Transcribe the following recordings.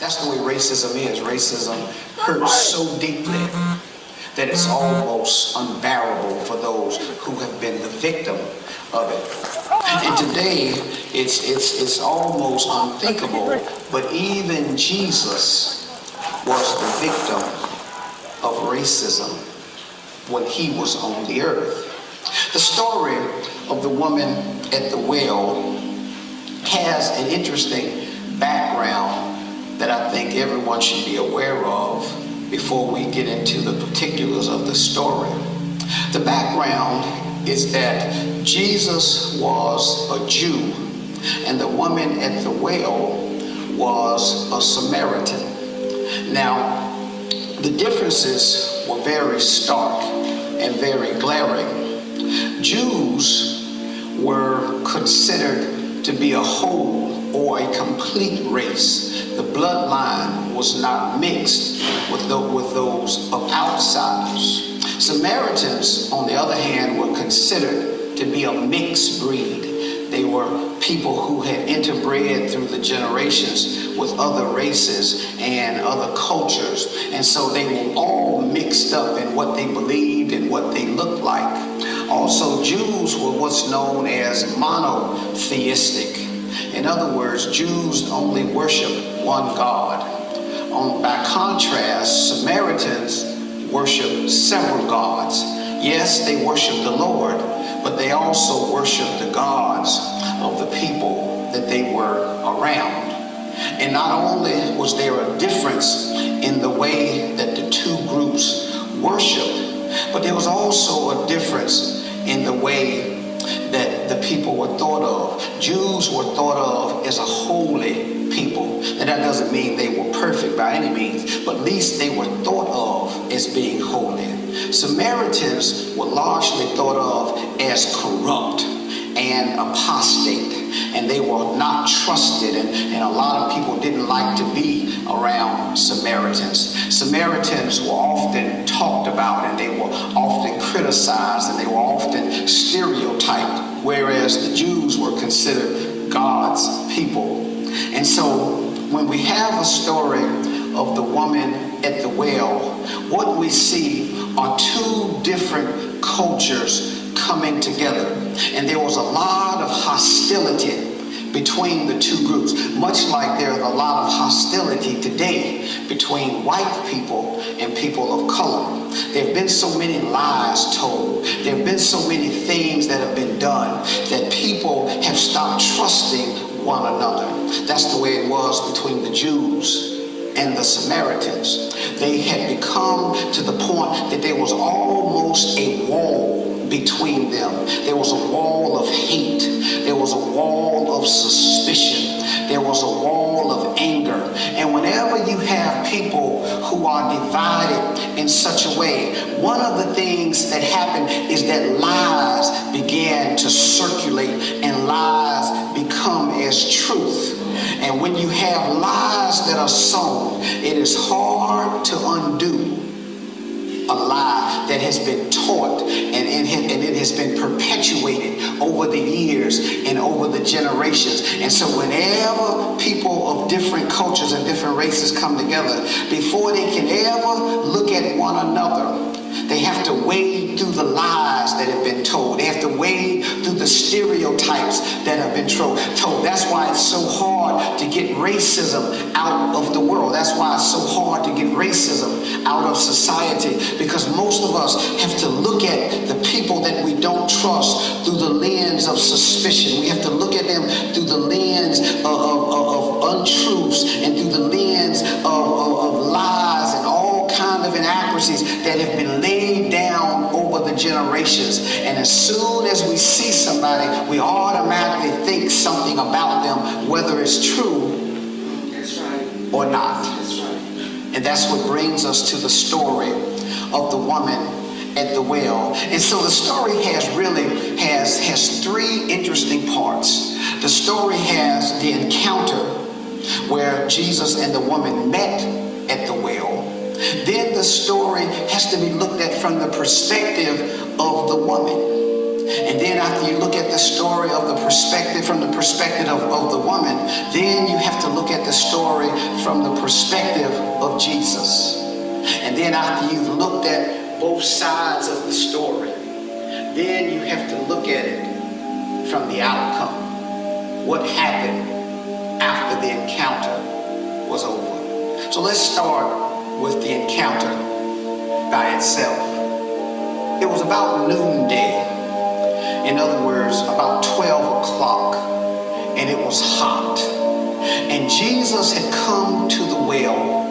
That's the way racism is. Racism hurts so deeply that it's almost unbearable for those who have been the victim of it. And today, it's almost unthinkable, but even Jesus was the victim of racism when he was on the earth. The story of the woman at the well has an interesting background that I think everyone should be aware of before we get into the particulars of the story. The background is that Jesus was a Jew and the woman at the well was a Samaritan. Now, the differences were very stark and very glaring. Jews were considered to be a whole or a complete race. The bloodline was not mixed with those of outsiders. Samaritans, on the other hand, were considered to be a mixed breed. They were people who had interbred through the generations with other races and other cultures. And so they were all mixed up in what they believed and what they looked like. Also, Jews were what's known as monotheistic. In other words, Jews only worship one God. By contrast, Samaritans worship several gods. Yes, they worship the Lord, but they also worship the gods of the people that they were around. And not only was there a difference in the way that the two groups worshiped, but there was also a difference in the way that the people were thought of. Jews were thought of as a holy people. And that doesn't mean they were perfect by any means, but at least they were thought of as being holy. Samaritans were largely thought of as corrupt and apostate, and they were not trusted, and a lot of people didn't like to be around Samaritans. Samaritans were often talked about, and they were often criticized, and they were often stereotyped, whereas the Jews were considered God's people. And so when we have a story of the woman at the well, what we see are two different cultures coming together. And there was a lot of hostility between the two groups, much like there's a lot of hostility today between white people and people of color. There have been so many lies told. There have been so many things that have been done that people have stopped trusting one another. That's the way it was between the Jews and the Samaritans. They had become to the point that there was almost a wall between them. There was a wall of hate. There was a wall of suspicion. There was a wall of anger. And whenever you have people who are divided in such a way, one of the things that happened is that lies began to circulate and lies become as truth. And when you have lies that are sown, it is hard to undo a lie that has been taught and it has been perpetuated over the years and over the generations. And so whenever people of different cultures and different races come together, before they can ever look at one another, they have to wade through the lies that have been told. They have to wade through the stereotypes that have been told. That's why it's so hard to get racism out of the world. That's why it's so hard to get racism out of society, because most of us have to look at the people that we don't trust through the lens of suspicion. We have to look at them through the lens of untruths and through the lens of lies and all kinds of inaccuracies that have been laid down over the generations. And as soon as we see somebody, we automatically think something about them, whether it's true or not. And that's what brings us to the story of the woman at the well. And so the story has three interesting parts. The story has the encounter where Jesus and the woman met at the well. Then the story has to be looked at from the perspective of the woman. And then after you look at the story of the perspective, from the perspective of the woman, then you have to look at the story from the perspective of Jesus. And then after you've looked at both sides of the story, then you have to look at it from the outcome. What happened after the encounter was over? So let's start with the encounter by itself. It was about noonday. In other words, about 12 o'clock, and it was hot. And Jesus had come to the well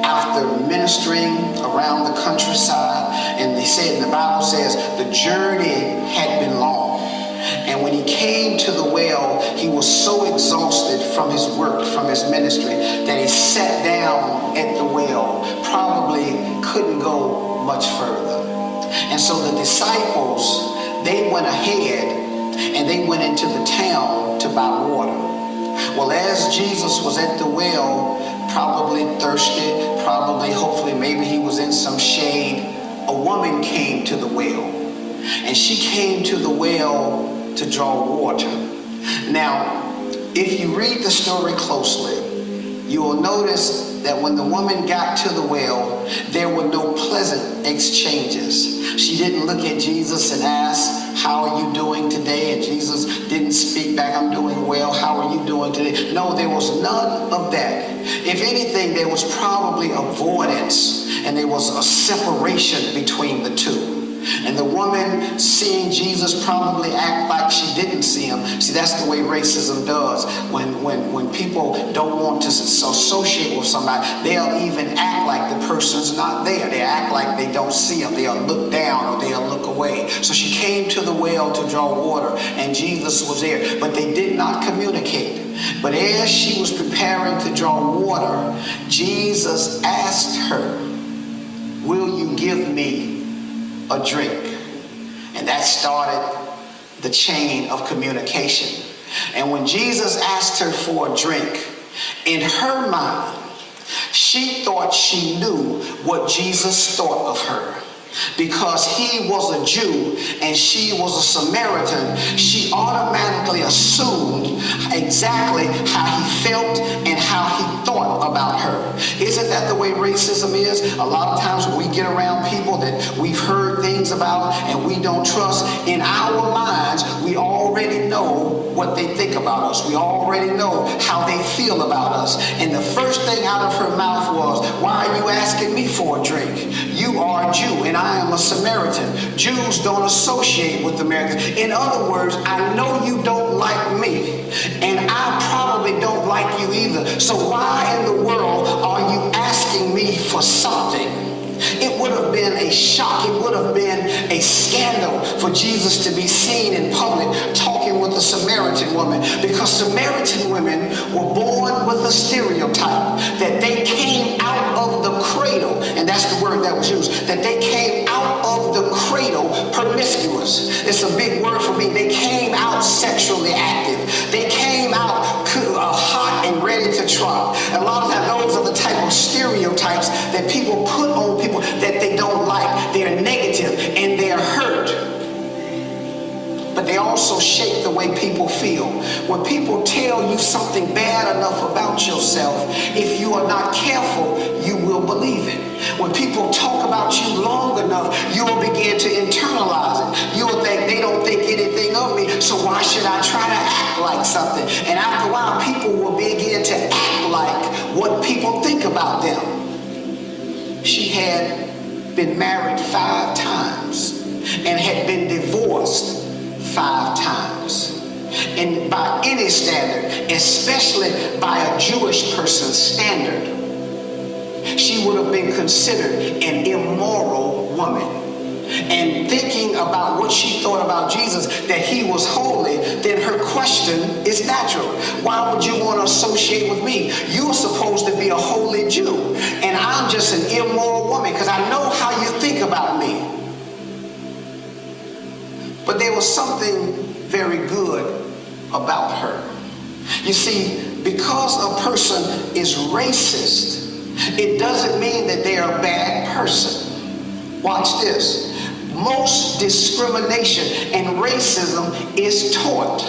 after ministering around the countryside, and they said, the Bible says, the journey had been long. And when he came to the well, he was so exhausted from his work, from his ministry, that he sat down at the well, probably couldn't go much further. And so the disciples, they went ahead and they went into the town to buy water. Well, as Jesus was at the well, probably thirsty, hopefully, maybe he was in some shade, a woman came to the well. And she came to the well to draw water. Now, if you read the story closely, you will notice that when the woman got to the well, there were no pleasant exchanges. She didn't look at Jesus and ask, how are you doing today? And Jesus didn't speak back, I'm doing well, how are you doing today? No, there was none of that. If anything, there was probably avoidance, and there was a separation between the two. And the woman, seeing Jesus, probably act like she didn't see him. See, that's the way racism does. When people don't want to associate with somebody, they'll even act like the person's not there. They act like they don't see him. They'll look down or they'll look away. So she came to the well to draw water, and Jesus was there. But they did not communicate. But as she was preparing to draw water, Jesus asked her, will you give me a drink? And that started the chain of communication. And when Jesus asked her for a drink, in her mind, she thought she knew what Jesus thought of her. Because he was a Jew and she was a Samaritan, she automatically assumed exactly how he felt and how he thought about her. Isn't that the way racism is? A lot of times when we get around people that we've heard things about and we don't trust, in our minds, we already know what they think about us. We already know how they feel about us. And the first thing out of her mouth was, why are you asking me for a drink? You are a Jew and I am a Samaritan. Jews don't associate with Americans. In other words, I know you don't like me, and I probably don't like you either. So why in the world are you asking me for something? It would have been a shock. It would have been a scandal for Jesus to be seen in public talking with a Samaritan woman, because Samaritan women were born with a stereotype that they came out of the cradle, and that's the word that was used, that they came out of the cradle promiscuous. It's a big word for me. They came out sexually active. They came out hot and ready to try. And a lot of times those are the type of stereotypes that people put on people that they don't like. They're negative and they're hurt. But they also shape the way people feel. When people tell you something bad enough about yourself, if you are not careful, you will believe it. When people talk about you long enough, you will begin to internalize it. You will think, they don't think anything of me, so why should I try to act like something? And after a while, people will begin to act like what people think about them. She had been married 5 times and had been divorced 5 times. And by any standard, especially by a Jewish person's standard, she would have been considered an immoral woman. And thinking about what she thought about Jesus, that he was holy, then her question is natural. Why would you want to associate with me? You're supposed to be a holy Jew, and I'm just an immoral woman because I know how you think about me. But there was something very good about her. You see, because a person is racist, it doesn't mean that they're a bad person. Watch this. Most discrimination and racism is taught.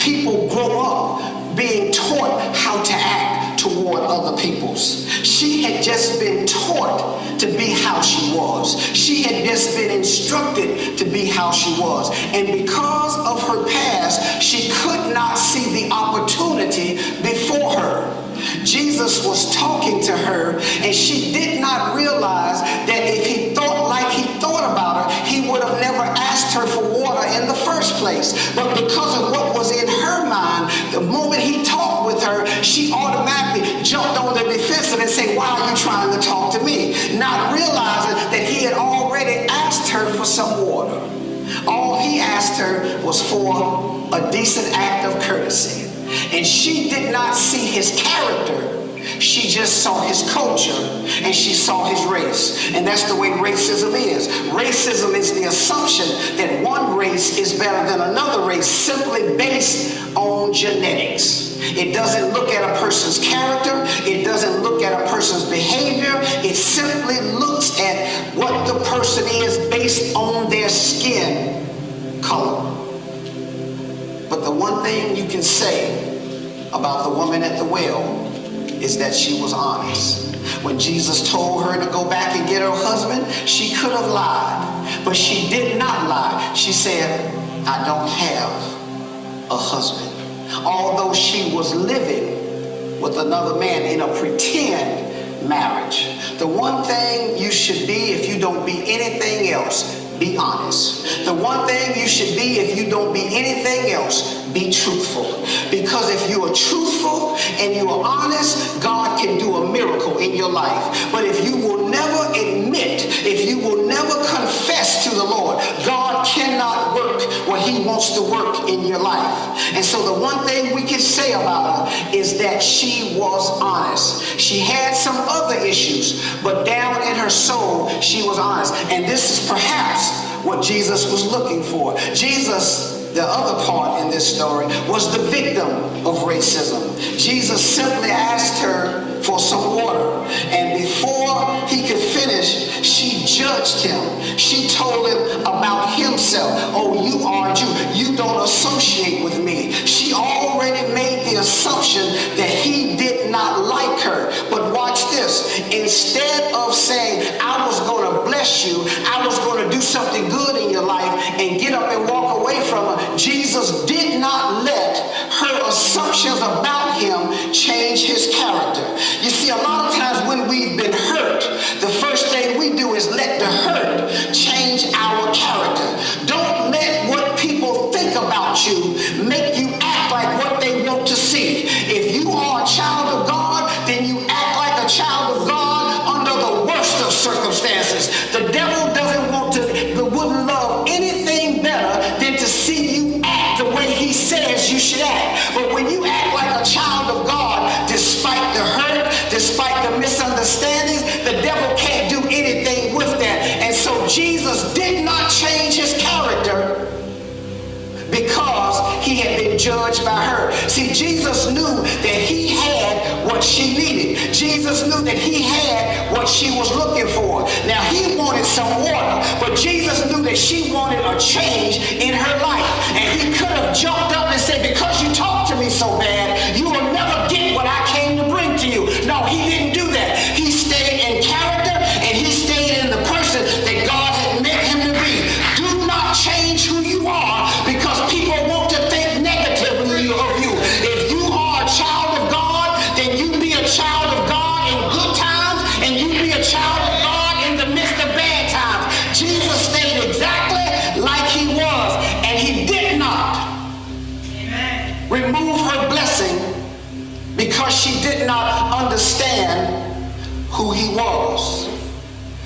People grow up being taught how to act, toward other peoples. She had just been taught to be how she was. She had just been instructed to be how she was. And because of her past, she could not see the opportunity before her. Jesus was talking to her, and she did not realize that if he thought like he thought about her, he would have never asked her for water in the first place. But because of what was in her mind, the moment he talked with her, she automatically jumped on the defensive and said, "Why are you trying to talk to me?" Not realizing that he had already asked her for some water. All he asked her was for a decent act of courtesy. And she did not see his character. She just saw his culture, and she saw his race. And that's the way racism is. Racism is the assumption that one race is better than another race simply based on genetics. It doesn't look at a person's character. It doesn't look at a person's behavior. It simply looks at what the person is based on their skin color. But the one thing you can say about the woman at the well is that she was honest. When Jesus told her to go back and get her husband, she could have lied, but she did not lie. She said, "I don't have a husband." Although she was living with another man in a pretend marriage. The one thing you should be, if you don't be anything else, be honest. The one thing you should be, if you don't be anything else, be truthful. Because if you are truthful and you are honest, God can do a miracle in your life. But if you will never admit, if you will never confess to the Lord, God cannot work what he wants to work in your life. And so the one thing we can say about her is that she was honest. She had some other issues, but down in her soul, she was honest. And this is perhaps what Jesus was looking for. Jesus, the other part in this story, was the victim of racism. Jesus simply asked her for some water, and before he could finish, she judged him. She told him about himself. "Oh, you are a Jew. You don't associate with me." She already made the assumption that he did not like her. But watch this. Instead of saying, "I was going to bless you, I was going to do something good in your life," and get up and walk away from her, Jesus did not let her assumptions about him change his character. You see, a lot of times when we've been hurt, the first thing we do is let the hurt change our character. Don't let what people think about you make you act like what they want to see. If you are a child of God, then you act like a child of God under the worst of circumstances. The devil wouldn't love anything better than to see you act the way he says you should act. But when you act like a child of God, despite the hurt, despite the misunderstandings, the devil can't do anything with that. And so Jesus did not change his character because he had been judged by her. See, Jesus knew that he had what she needed. Jesus knew that he had what she was looking for. Now, he wanted some water, but Jesus knew that she wanted a change in her life. And he could have jumped up and said, "Because you talk to me so bad, you will never get what I came to bring to you." No, he didn't do that. He stayed in character, and he stayed in the person that God had meant him to be. Do not change who you are because people want to think negatively of you. If you are a child of God, then you be a child of God in good times, and you be a child of God in the midst of bad times. Jesus stayed exactly like he was, and he did not remove her blessing because she did not understand who he was.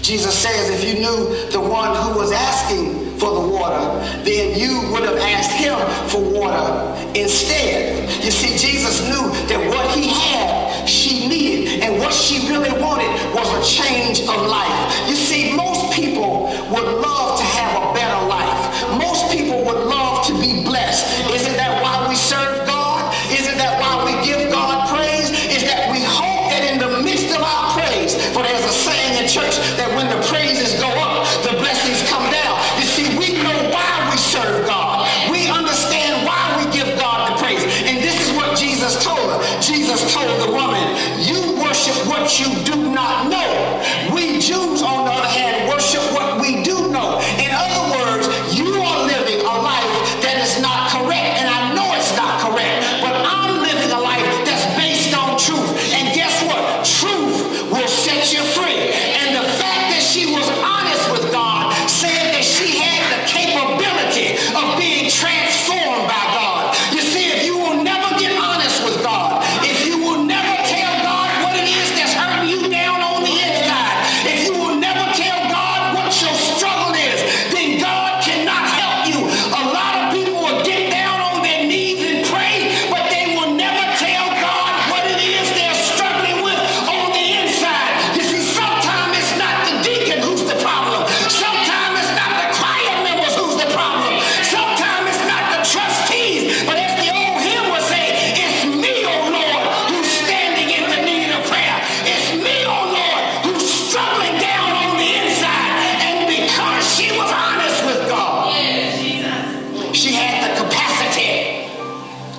Jesus says, if you knew the one who was asking for the water, then you would have asked him for water instead. You see, Jesus knew that what he had, she needed, and what she really wanted was a change of life. You see, most people would love to have a better life. Most people would love to be blessed. Isn't that why we serve God? Isn't that why we give God praise? Is that we hope that in the midst of our praise, for there's a saying in church that when the praises go up, the blessings come down. You see, we know why we serve God. We understand why we give God the praise. And this is what Jesus told her. Jesus told the woman, what you do not know. We Jews, on the other hand, worship what we do know. In other words, you are living a life that is not correct, and I know it's not correct, but I'm living a life that's based on truth. And guess what? Truth will set you free. And the fact that she was honest with God said that she had the capability of being transformed by God. You see, if you will never get honest with God, if you will never tell God what it is that's hurting you down on the inside, if you will never tell God what your struggle is, then God cannot help you. A lot of people will get down on their knees and pray, but they will never tell God what it is they're struggling with on the inside. You see, sometimes it's not the deacon who's the problem. Sometimes it's not the choir members who's the problem. Sometimes it's not the trustees, but as the old hymn would say, it's me, oh Lord, who's standing in the need of prayer. It's me, oh Lord, who's struggling down on the inside. And because she was honest with God, she had the capacity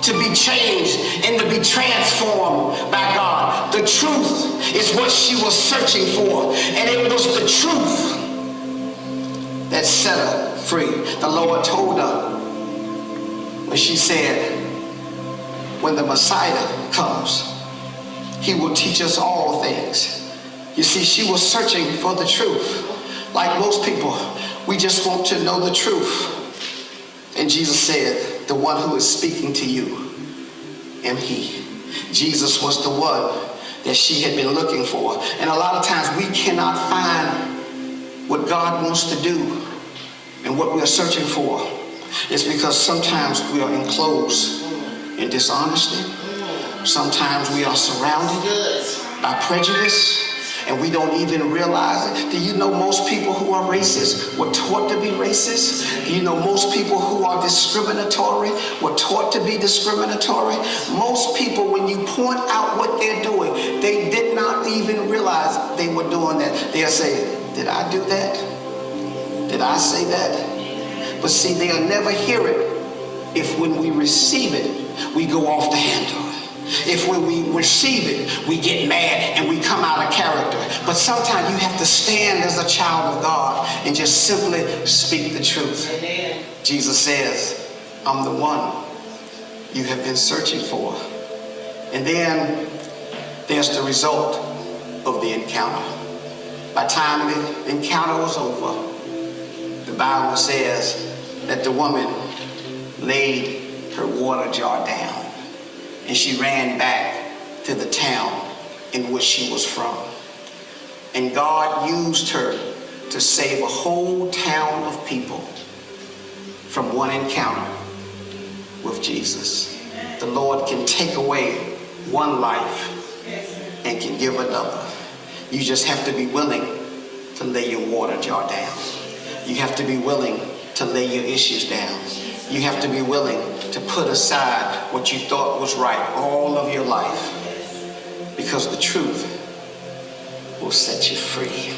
to be changed and to be transformed by God. The truth is what she was searching for, and it was the truth that set her free. The Lord told her when she said, when the Messiah comes, he will teach us all things. You see, she was searching for the truth. Like most people, we just want to know the truth. And Jesus said, the one who is speaking to you am he. Jesus was the one that she had been looking for. And a lot of times we cannot find what God wants to do and what we're searching for. It's because sometimes we are enclosed in dishonesty. Sometimes we are surrounded by prejudice, and we don't even realize it. Do you know most people who are racist were taught to be racist? Do you know most people who are discriminatory were taught to be discriminatory? Most people, when you point out what they're doing, they did not even realize they were doing that. They'll say, did I do that? Did I say that? But see, they'll never hear it if when we receive it, we go off the handle. If when we receive it, we get mad and we come out of character. But sometimes you have to stand as a child of God and just simply speak the truth. Amen. Jesus says, I'm the one you have been searching for. And then there's the result of the encounter. By the time the encounter was over, the Bible says that the woman laid her water jar down, and she ran back to the town in which she was from. And God used her to save a whole town of people from one encounter with Jesus. The Lord can take away one life and can give another. You just have to be willing to lay your water jar down. You have to be willing to lay your issues down. You have to be willing to put aside what you thought was right all of your life, because the truth will set you free.